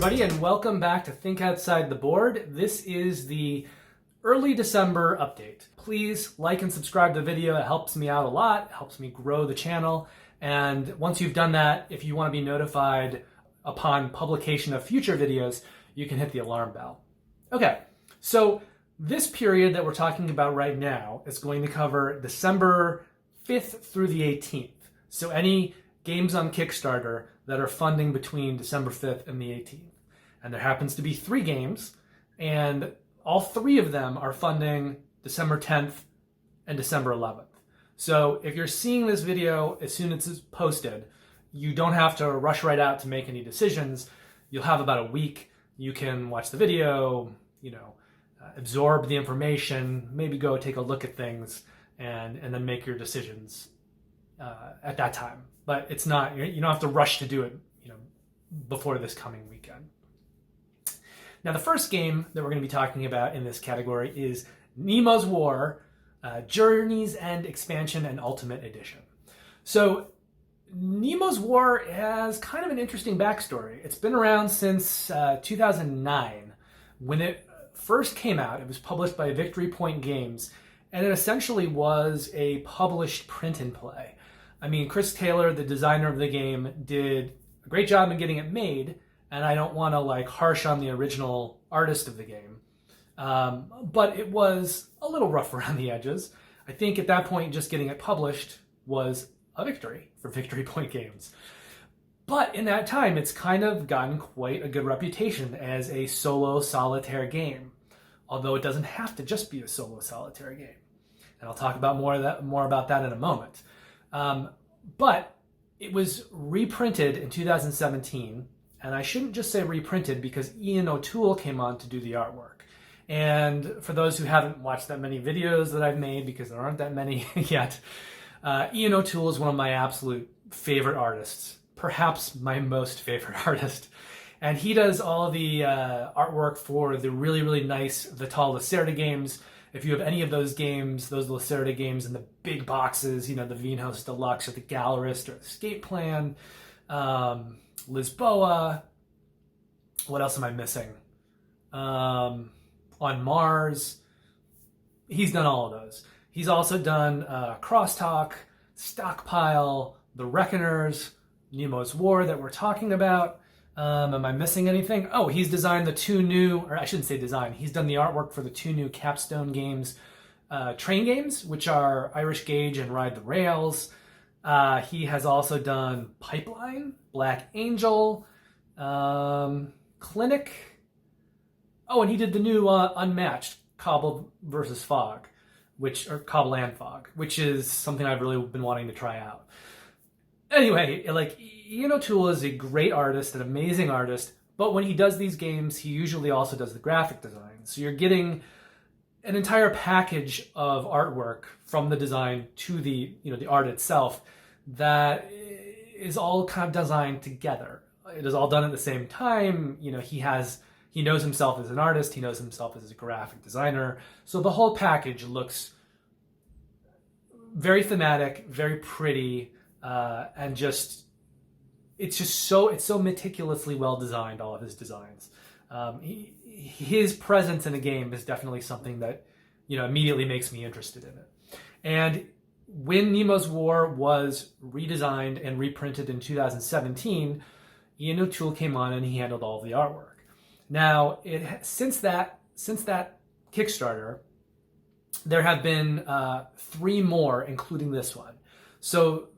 everybody, and welcome back to Think Outside the Board. This is the early December update. Please like and subscribe to the video. It helps me out a lot. It helps me grow the channel. And once you've done that, if you want to be notified upon publication of future videos, you can hit the alarm bell. Okay, so this period that we're talking about right now is going to cover December 5th through the 18th. So any games on Kickstarter that are funding between December 5th and the 18th. And there happens to be 3 games, and all 3 of them are funding December 10th and December 11th. So if you're seeing this video as soon as it's posted, you don't have to rush right out to make any decisions. You'll have about a week. You can watch the video, absorb the information, maybe go take a look at things, and then make your decisions at that time. But it's not, you don't have to rush to do it, before this coming weekend. Now, the first game that we're going to be talking about in this category is Nemo's War, Journey's End Expansion and Ultimate Edition. So Nemo's War has kind of an interesting backstory. It's been around since 2009. When it first came out, it was published by Victory Point Games, and it essentially was a published print and play. I mean, Chris Taylor, the designer of the game, did a great job in getting it made, and I don't want to harsh on the original artist of the game, but it was a little rough around the edges. I think at that point, just getting it published was a victory for Victory Point Games. But in that time, it's kind of gotten quite a good reputation as a solo solitaire game, although it doesn't have to just be a solo solitaire game. And I'll talk about more about that in a moment. But it was reprinted in 2017, and I shouldn't just say reprinted because Ian O'Toole came on to do the artwork. And for those who haven't watched that many videos that I've made, because there aren't that many yet, Ian O'Toole is one of my absolute favorite artists, perhaps my most favorite artist. And he does all the artwork for the really, really nice Vital Lacerda games. If you have any of those games, those Lacerda games in the big boxes, the Vinhos Deluxe or the Gallerist or the Escape Plan, Lisboa, what else am I missing? On Mars, he's done all of those. He's also done Crosstalk, Stockpile, The Reckoners, Nemo's War that we're talking about. Am I missing anything? Oh, he's designed the 2 new, or I shouldn't say design, he's done the artwork for the 2 new Capstone games, train games, which are Irish Gauge and Ride the Rails. He has also done Pipeline, Black Angel, Clinic. Oh, and he did the new Unmatched, Cobble versus Fog, or Cobble and Fog, which is something I've really been wanting to try out. Anyway, Ian O'Toole is a great artist, an amazing artist, but when he does these games, he usually also does the graphic design. So you're getting an entire package of artwork from the design to the art itself that is all kind of designed together. It is all done at the same time. He knows himself as an artist, he knows himself as a graphic designer. So the whole package looks very thematic, very pretty, and it's so meticulously well designed, all of his designs. His presence in a game is definitely something that immediately makes me interested in it. And when Nemo's War was redesigned and reprinted in 2017, Ian O'Toole came on and he handled all of the artwork. Now, since that Kickstarter, there have been 3 more, including this one. So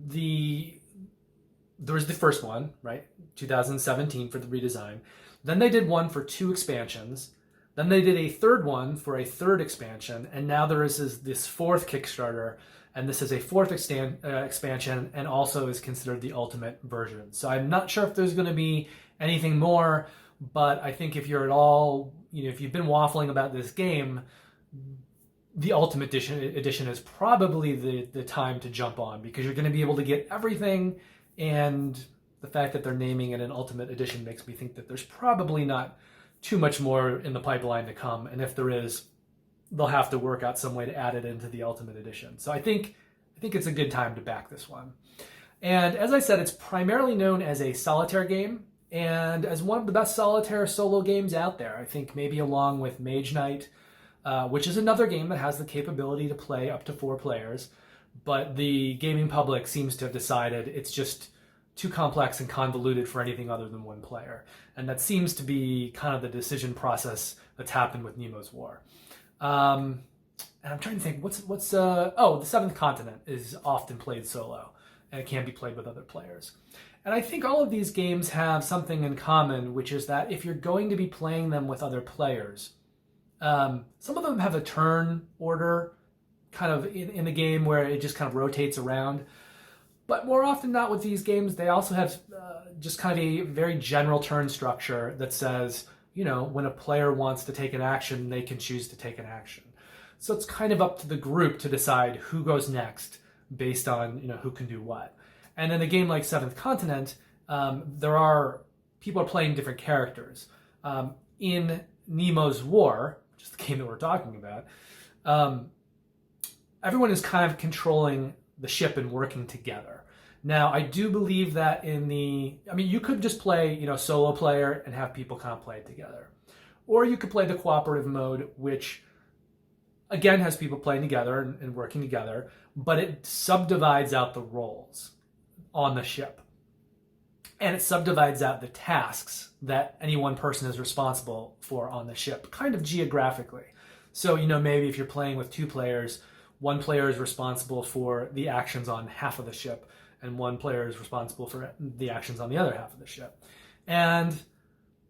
there was the first one, right? 2017 for the redesign. Then they did one for 2 expansions. Then they did a third one for a 3rd expansion. And now there is this 4th Kickstarter. And this is a 4th expansion and also is considered the ultimate version. So I'm not sure if there's going to be anything more, but I think if you're at all, if you've been waffling about this game, the Ultimate Edition is probably the time to jump on, because you're going to be able to get everything, and the fact that they're naming it an Ultimate Edition makes me think that there's probably not too much more in the pipeline to come, and if there is, they'll have to work out some way to add it into the Ultimate Edition. So I think it's a good time to back this one. And as I said, it's primarily known as a solitaire game. and as one of the best solitaire solo games out there. I think maybe along with Mage Knight, which is another game that has the capability to play up to 4 players, but the gaming public seems to have decided it's just too complex and convoluted for anything other than 1 player. And that seems to be kind of the decision process that's happened with Nemo's War. And I'm trying to think, the 7th Continent is often played solo, and it can be played with other players. And I think all of these games have something in common, which is that if you're going to be playing them with other players, some of them have a turn order kind of in the game where it just kind of rotates around. But more often not with these games, they also have just kind of a very general turn structure that says, when a player wants to take an action, they can choose to take an action. So it's kind of up to the group to decide who goes next based on, who can do what. And in a game like 7th Continent, people are playing different characters. In Nemo's War, which is the game that we're talking about, everyone is kind of controlling the ship and working together. Now, I do believe that you could just play, solo player and have people kind of play it together. Or you could play the cooperative mode, which again has people playing together and working together, but it subdivides out the roles on the ship. And it subdivides out the tasks that any one person is responsible for on the ship, kind of geographically. So, maybe if you're playing with 2 players, 1 player is responsible for the actions on half of the ship, and 1 player is responsible for the actions on the other half of the ship. And,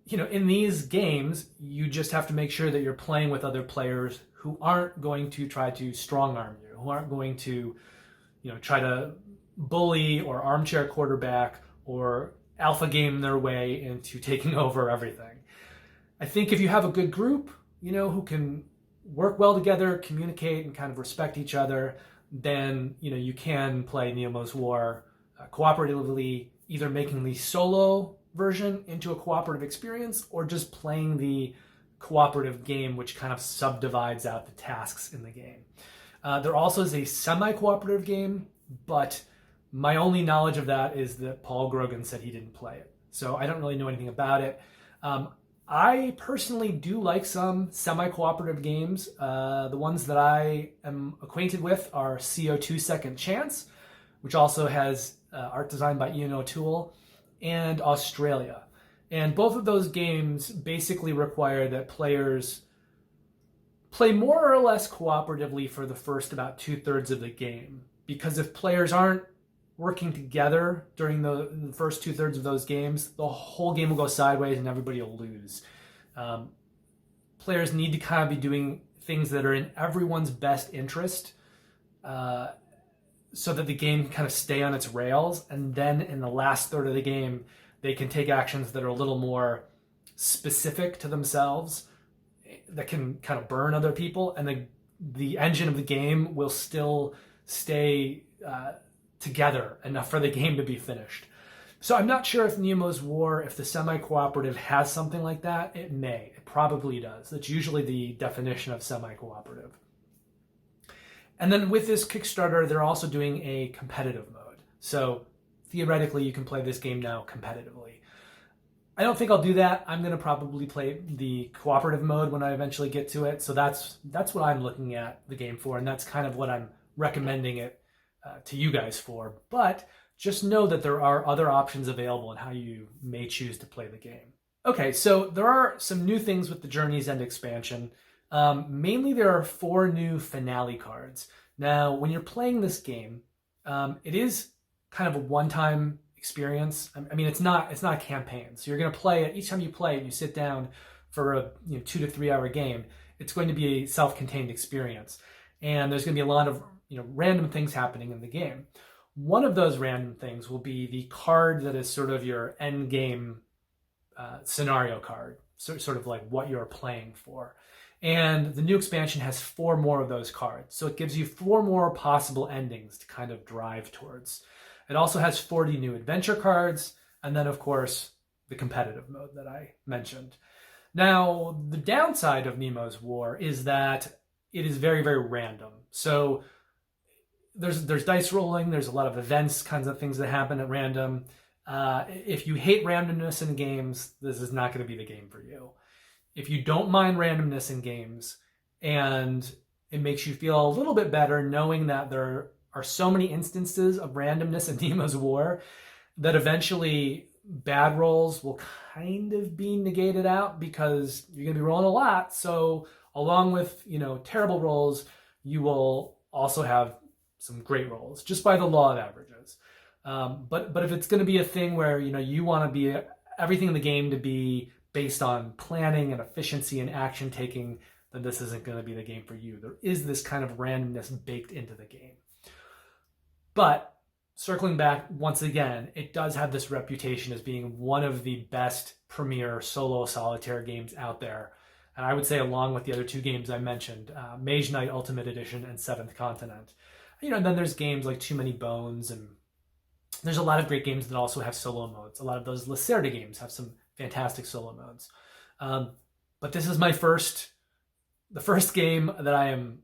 in these games, you just have to make sure that you're playing with other players who aren't going to try to strong arm you, who aren't going to, try to bully or armchair quarterback or alpha game their way into taking over everything. I think if you have a good group, who can work well together, communicate, and kind of respect each other, then you can play Nemo's War cooperatively, either making the solo version into a cooperative experience or just playing the cooperative game, which kind of subdivides out the tasks in the game. There also is a semi-cooperative game, but my only knowledge of that is that Paul Grogan said he didn't play it. So I don't really know anything about it. I personally do like some semi-cooperative games. The ones that I am acquainted with are CO2 Second Chance, which also has art designed by Ian O'Toole, and Australia. And both of those games basically require that players play more or less cooperatively for the first about 2/3 of the game. Because if players aren't working together during the first 2/3 of those games, the whole game will go sideways and everybody will lose. Players need to kind of be doing things that are in everyone's best interest so that the game can kind of stay on its rails. And then in the last third of the game, they can take actions that are a little more specific to themselves, that can kind of burn other people, and the engine of the game will still stay together enough for the game to be finished. So I'm not sure if Nemo's War, if the semi-cooperative has something like that. It may. It probably does. That's usually the definition of semi-cooperative. And then with this Kickstarter, they're also doing a competitive mode. So theoretically, you can play this game now competitively. I don't think I'll do that. I'm going to probably play the cooperative mode when I eventually get to it. So that's what I'm looking at the game for, and that's kind of what I'm recommending it to you guys for. But just know that there are other options available in how you may choose to play the game. Okay, so there are some new things with the Journey's End expansion. Mainly there are 4 new finale cards. Now, when you're playing this game, it is kind of a one-time experience. I mean, it's not a campaign. So you're going to play it each time you play it. You sit down for a 2 to 3 hour game. It's going to be a self-contained experience, and there's going to be a lot of random things happening in the game. One of those random things will be the card that is sort of your end game scenario card, sort of like what you're playing for. And the new expansion has 4 more of those cards. So it gives you 4 more possible endings to kind of drive towards. It also has 40 new adventure cards, and then of course the competitive mode that I mentioned. Now, the downside of Nemo's War is that it is very, very random. So there's dice rolling, there's a lot of events, kinds of things that happen at random. If you hate randomness in games, this is not going to be the game for you. If you don't mind randomness in games and it makes you feel a little bit better knowing that there are so many instances of randomness in Nemo's War that eventually bad rolls will kind of be negated out because you're going to be rolling a lot. So along with, terrible rolls, you will also have some great rolls just by the law of averages. But if it's going to be a thing where, you want to be everything in the game to be based on planning and efficiency and action taking, then this isn't going to be the game for you. There is this kind of randomness baked into the game. But circling back once again, it does have this reputation as being one of the best premier solo solitaire games out there. And I would say along with the other two games I mentioned, Mage Knight Ultimate Edition and Seventh Continent. And then there's games like Too Many Bones, and there's a lot of great games that also have solo modes. A lot of those Lacerda games have some fantastic solo modes. But this is the first game that I am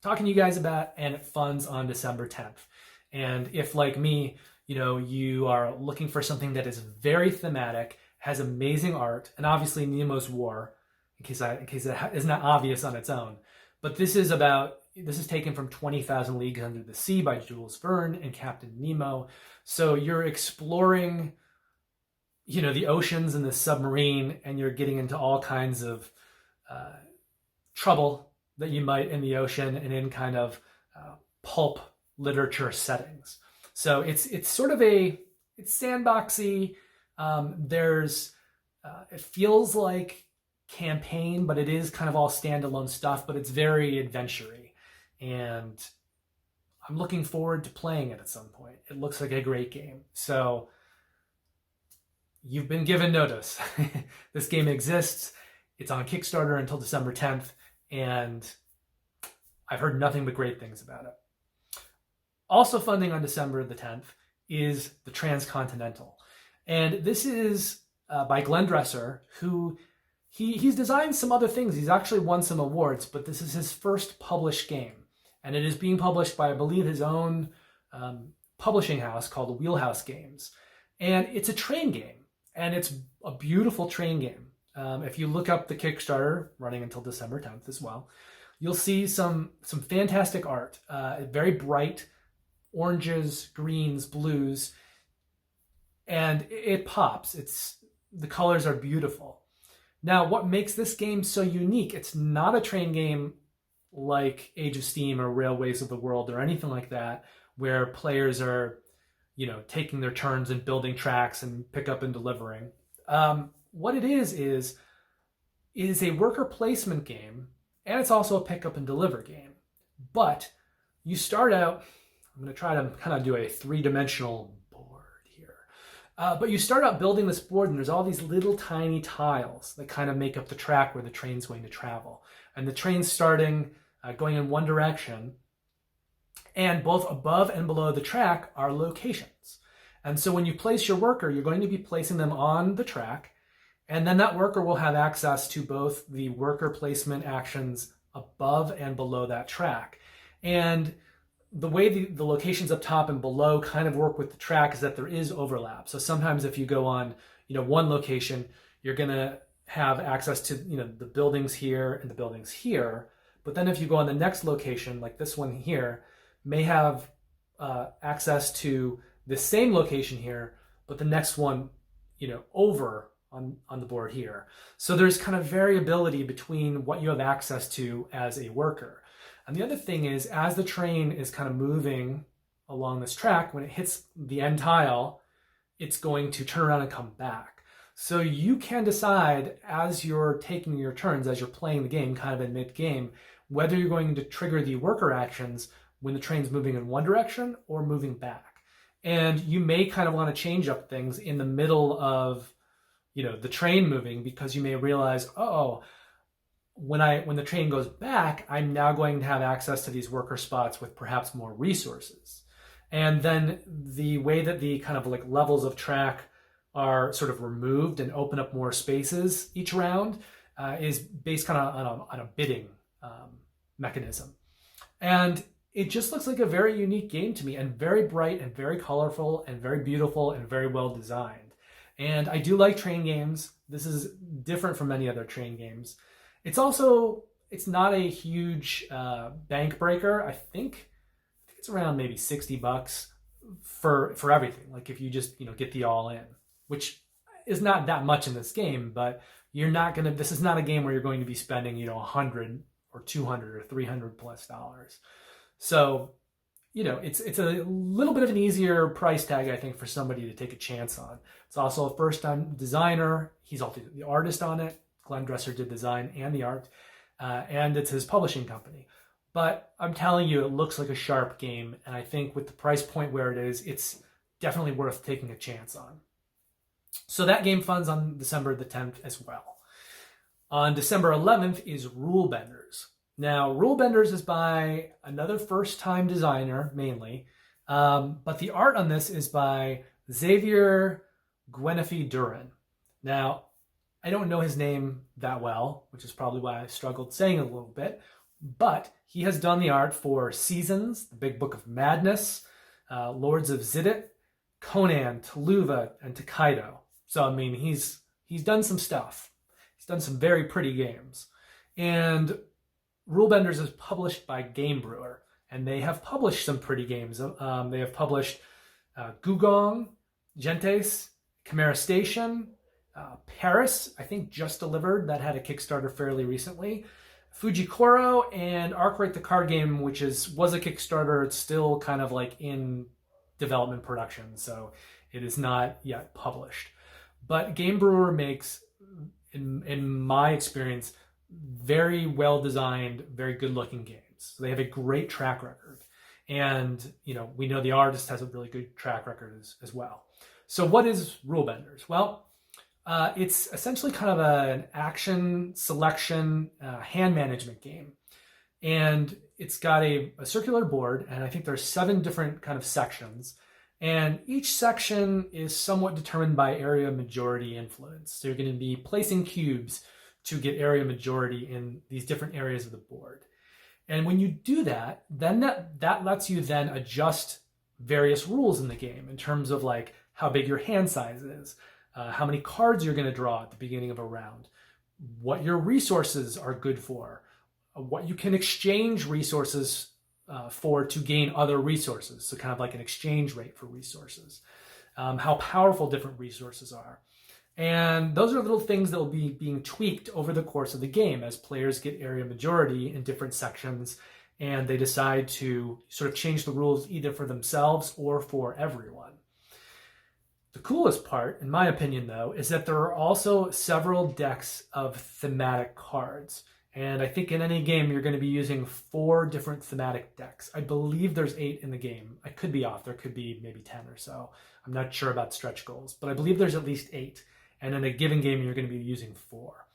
talking to you guys about, and it funds on December 10th. And if, like me, you are looking for something that is very thematic, has amazing art, and obviously Nemo's War, in case it is not obvious on its own. But this is taken from 20,000 Leagues Under the Sea by Jules Verne and Captain Nemo. So you're exploring, the oceans and the submarine, and you're getting into all kinds of trouble that you might in the ocean and in kind of pulp literature settings. So it's sort of it's sandboxy. It feels like campaign, but it is kind of all standalone stuff, but it's very adventure-y. And I'm looking forward to playing it at some point. It looks like a great game. So you've been given notice. This game exists. It's on Kickstarter until December 10th, and I've heard nothing but great things about it. Also funding on December the 10th is the Transcontinental. And this is by Glenn Dresser, who he's designed some other things. He's actually won some awards, but this is his first published game. And it is being published by, I believe, his own publishing house called Wheelhouse Games. And it's a train game, and it's a beautiful train game. If you look up the Kickstarter, running until December 10th as well, you'll see some fantastic art, very bright oranges, greens, blues, and it pops. The colors are beautiful. Now, what makes this game so unique? It's not a train game like Age of Steam or Railways of the World or anything like that, where players are, taking their turns and building tracks and pick up and delivering. What it is a worker placement game, and it's also a pick up and deliver game. But you start out, I'm going to try to kind of do a three-dimensional board here. But you start out building this board, and there's all these little tiny tiles that kind of make up the track where the train's going to travel. And the train's starting, going in one direction, and both above and below the track are locations. And so when you place your worker, you're going to be placing them on the track, and then that worker will have access to both the worker placement actions above and below that track. And the way the locations up top and below kind of work with the track is that there is overlap. So sometimes if you go on, one location, you're going to have access to, the buildings here and the buildings here. But then if you go on the next location, like this one here, may have access to the same location here, but the next one, over on the board here. So there's kind of variability between what you have access to as a worker. And the other thing is, as the train is kind of moving along this track, when it hits the end tile, it's going to turn around and come back. So you can decide as you're taking your turns, as you're playing the game, kind of in mid-game, whether you're going to trigger the worker actions when the train's moving in one direction or moving back. And you may kind of want to change up things in the middle of, the train moving, because you may realize, when the train goes back, I'm now going to have access to these worker spots with perhaps more resources. And then the way that the kind of like levels of track are sort of removed and open up more spaces each round is based kind of on a bidding mechanism. And it just looks like a very unique game to me, and very bright and very colorful and very beautiful and very well designed. And I do like train games. This is different from many other train games. It's also, it's not a huge bank breaker. I think it's around maybe $60 for everything. Like if you just, get the all in, which is not that much in this game, but you're not going to, this is not a game where you're going to be spending, 100 or 200 or 300 plus dollars. So, it's a little bit of an easier price tag, I think, for somebody to take a chance on. It's also a first-time designer. He's also the artist on it. Glenn Dresser did design and the art, and it's his publishing company. But I'm telling you, it looks like a sharp game, and I think with the price point where it is, it's definitely worth taking a chance on. So that game funds on December the 10th as well. On December 11th is Rulebenders. Now, Rulebenders is by another first-time designer, mainly, but the art on this is by Xavier Guenefy-Duran. Now, I don't know his name that well, which is probably why I struggled saying it a little bit, but he has done the art for Seasons, The Big Book of Madness, Lords of Zidit, Conan, Tuluva, and Tokaido. So, I mean, he's done some stuff. He's done some very pretty games. And Rulebenders is published by Game Brewer, and they have published some pretty games. They have published Gugong, Gentes, Chimera Station, Paris, I think just delivered. That had a Kickstarter fairly recently. Fujikoro, and Arkwright the card game, which was a Kickstarter. It's still kind of like in development production, so it is not yet published. But Game Brewer makes, in my experience, very well designed, very good looking games. So they have a great track record. And, we know the artist has a really good track record as well. So what is Rulebenders? Well, it's essentially kind of an action selection hand management game. And it's got a circular board, and I think there's 7 different kind of sections. And each section is somewhat determined by area majority influence. So you're going to be placing cubes to get area majority in these different areas of the board. And when you do that, then that lets you then adjust various rules in the game in terms of like how big your hand size is, how many cards you're going to draw at the beginning of a round, what your resources are good for, what you can exchange resources for to gain other resources. So kind of like an exchange rate for resources, how powerful different resources are. And those are little things that will be being tweaked over the course of the game as players get area majority in different sections, and they decide to sort of change the rules either for themselves or for everyone. The coolest part, in my opinion, though, is that there are also several decks of thematic cards. And I think in any game, you're going to be using 4 different thematic decks. I believe there's 8 in the game. I could be off. There could be maybe 10 or so. I'm not sure about stretch goals, but I believe there's at least 8. And in a given game, you're going to be using 4.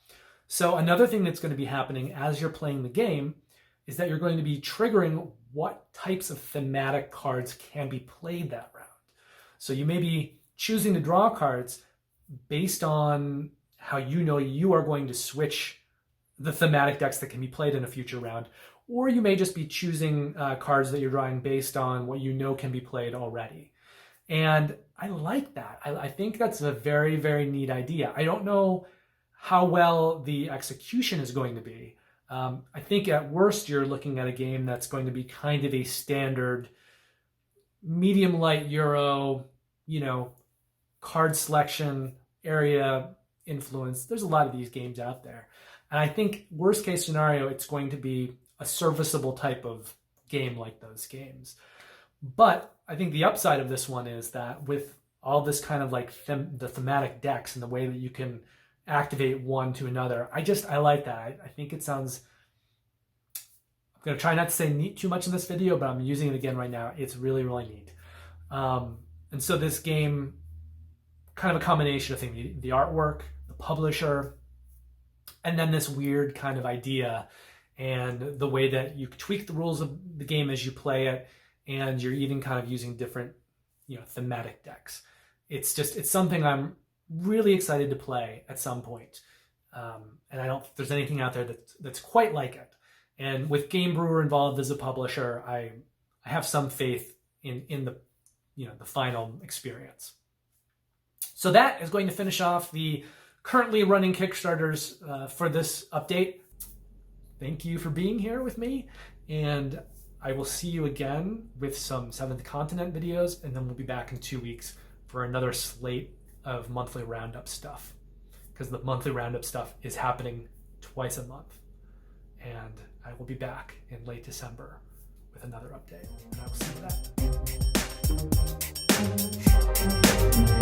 So another thing that's going to be happening as you're playing the game is that you're going to be triggering what types of thematic cards can be played that round. So you may be choosing to draw cards based on how you are going to switch the thematic decks that can be played in a future round, or you may just be choosing cards that you're drawing based on what can be played already. And I like that. I think that's a very, very neat idea. I don't know how well the execution is going to be. I think at worst you're looking at a game that's going to be kind of a standard medium light Euro, card selection, area influence. There's a lot of these games out there. And I think worst case scenario, it's going to be a serviceable type of game like those games. But I think the upside of this one is that with all this kind of like the thematic decks and the way that you can activate one to another, I like that. I think it sounds, I'm going to try not to say neat too much in this video, but I'm using it again right now. It's really, really neat. And so this game, kind of a combination of things, the artwork, the publisher, and then this weird kind of idea and the way that you tweak the rules of the game as you play it, and you're even kind of using different, thematic decks. It's something I'm really excited to play at some point. And I don't think there's anything out there that's quite like it. And with Game Brewer involved as a publisher, I have some faith in the, the final experience. So that is going to finish off the currently running Kickstarters for this update. Thank you for being here with me, and I will see you again with some Seventh Continent videos, and then we'll be back in 2 weeks for another slate of monthly roundup stuff, because the monthly roundup stuff is happening twice a month. And I will be back in late December with another update, and I will see you then.